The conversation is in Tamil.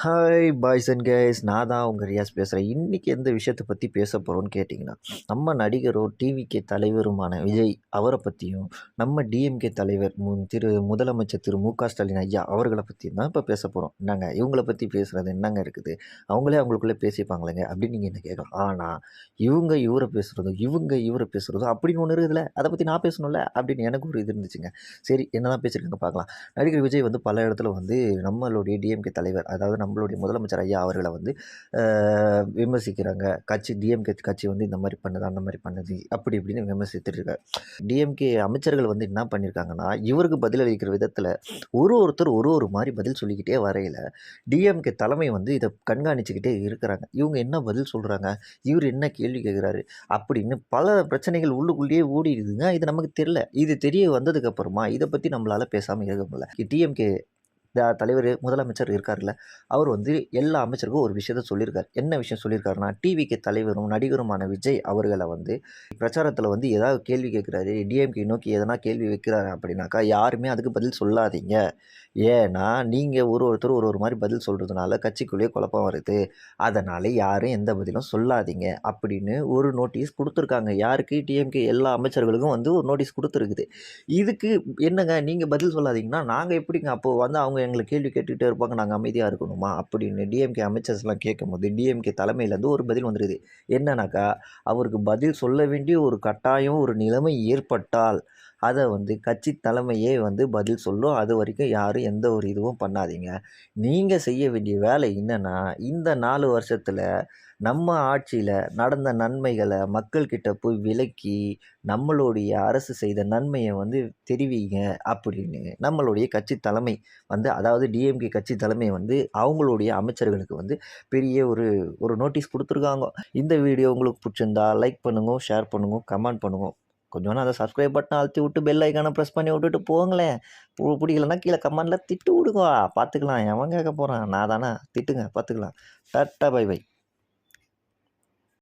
ஹாய் பாய்ஸ் அண்ட் கைஸ், நான் தான் உங்கள் ரியாஸ் பேசுகிறேன். இன்றைக்கி எந்த விஷயத்தை பற்றி பேச போகிறோன்னு கேட்டிங்கன்னா, நம்ம நடிகரும் டிவிகே தலைவருமான விஜய் அவரை பற்றியும், நம்ம டிஎம்கே தலைவர் முதலமைச்சர் திரு மு.க. ஸ்டாலின் ஐயா அவர்களை பற்றியும் தான் இப்போ பேச போகிறோம். என்னங்க இவங்கள பற்றி பேசுகிறது என்னங்க இருக்குது, அவங்களே அவங்களுக்குள்ளே பேசிப்பாங்களேங்க அப்படின்னு நீங்கள் என்ன கேட்கலாம். ஆனால் இவங்க இவரை பேசுகிறதும் இவங்க இவரை பேசுகிறதும் அப்படின்னு ஒன்று இருக்குதுல்ல, அதை பற்றி நான் பேசணும்ல அப்படின்னு எனக்கு ஒரு இது இருந்துச்சுங்க. சரி, என்ன தான் பேசியிருக்காங்க பார்க்கலாம். நடிகர் விஜய் வந்து பல இடத்துல வந்து நம்மளுடைய டிஎம்கே தலைவர், அதாவது நம்மளுடைய முதலமைச்சர் ஐயா அவர்களை வந்து விமர்சிக்கிறாங்க. டிஎம்கே கட்சி வந்து இந்த மாதிரி பண்ணுது, அந்த மாதிரி பண்ணுது, அப்படி இப்படின்னு விமர்சித்துட்டு இருக்காரு. டிஎம்கே அமைச்சர்கள் வந்து என்ன பண்ணியிருக்காங்கன்னா, இவருக்கு பதிலளிக்கிற விதத்தில் ஒருத்தர் ஒரு மாதிரி பதில் சொல்லிக்கிட்டே வரையில் டிஎம்கே தலைமை வந்து இதை கண்காணிச்சுக்கிட்டே இருக்கிறாங்க. இவங்க என்ன பதில் சொல்கிறாங்க, இவர் என்ன கேள்வி கேட்குறாரு அப்படின்னு பல பிரச்சனைகள் உள்ளுக்குள்ளேயே ஓடிடுதுங்க. இது நமக்கு தெரியல. இது தெரிய வந்ததுக்கப்புறமா இதை பற்றி நம்மளால் பேசாமல் இருக்க முடியல. டிஎம்கே தலைவர் முதலமைச்சர் இருக்கார்ல, அவர் வந்து எல்லா அமைச்சருக்கும் ஒரு விஷயத்த சொல்லியிருக்காரு. என்ன விஷயம் சொல்லியிருக்காருன்னா, டிவிக்கு தலைவரும் நடிகருமான விஜய் அவர்களை வந்து பிரச்சாரத்தில் வந்து ஏதாவது கேள்வி கேட்குறாரு, டிஎம்கே நோக்கி எதனா கேள்வி வைக்கிறாரு அப்படின்னாக்கா யாருமே அதுக்கு பதில் சொல்லாதீங்க. ஏன்னா நீங்கள் ஒருத்தர் ஒரு மாதிரி பதில் சொல்கிறதுனால கட்சிக்குள்ளேயே குழப்பம் வருது. அதனால் யாரும் எந்த பதிலும் சொல்லாதீங்க அப்படின்னு ஒரு நோட்டீஸ் கொடுத்துருக்காங்க. யாருக்கு? டிஎம்கே எல்லா அமைச்சர்களுக்கும் வந்து ஒரு நோட்டீஸ் கொடுத்துருக்குது. இதுக்கு என்னங்க நீங்கள் பதில் சொல்லாதீங்கன்னா நாங்கள் எப்படிங்க அப்போது வந்து அவங்க எங்களை கேள்வி கேட்டுக்கிட்டே இருப்பாங்க, நாங்கள் அமைதியாக இருக்கணுமா அப்படின்னு டிஎம்கே அமைச்சர்ஸ்லாம் கேட்கும்போது டிஎம்கே தலைமையிலேருந்து ஒரு பதில் வந்துடுது. என்னன்னாக்கா, அவருக்கு பதில் சொல்ல வேண்டிய ஒரு கட்டாயம் ஒரு நிலைமை ஏற்பட்டால் அதை வந்து கட்சி தலைமையே வந்து பதில் சொல்லும். அது வரைக்கும் யாரும் எந்த ஒரு இதுவும் பண்ணாதீங்க. நீங்கள் செய்ய வேண்டிய வேலை என்னென்னா, இந்த 4 வருஷத்தில் நம்ம ஆட்சியில் நடந்த நன்மைகளை மக்கள்கிட்ட போய் விளக்கி நம்மளுடைய அரசு செய்த நன்மையை வந்து தெரிவிங்க அப்படின்னு நம்மளுடைய கட்சி தலைமை வந்து, அதாவது டிஎம்கே கட்சி தலைமை வந்து அவங்களுடைய அமைச்சர்களுக்கு வந்து பெரிய ஒரு ஒரு நோட்டீஸ் கொடுத்துருக்காங்க. இந்த வீடியோ உங்களுக்கு பிடிச்சிருந்தா லைக் பண்ணுங்க, ஷேர் பண்ணுங்க, கமெண்ட் பண்ணுங்க. கொஞ்சம் அதை சப்ஸ்கிரைப் பட்டன் அழுத்தி விட்டு பெல் ஐக்கானை ப்ரெஸ் பண்ணி விட்டுட்டு போங்களேன். பிடிக்கலன்னா கீழே கமெண்டில் திட்டு விடுங்க, பார்த்துக்கலாம். எவன் கேட்க போகிறான், நான் தானே. திட்டுங்க, பார்த்துக்கலாம். Tata, bye by.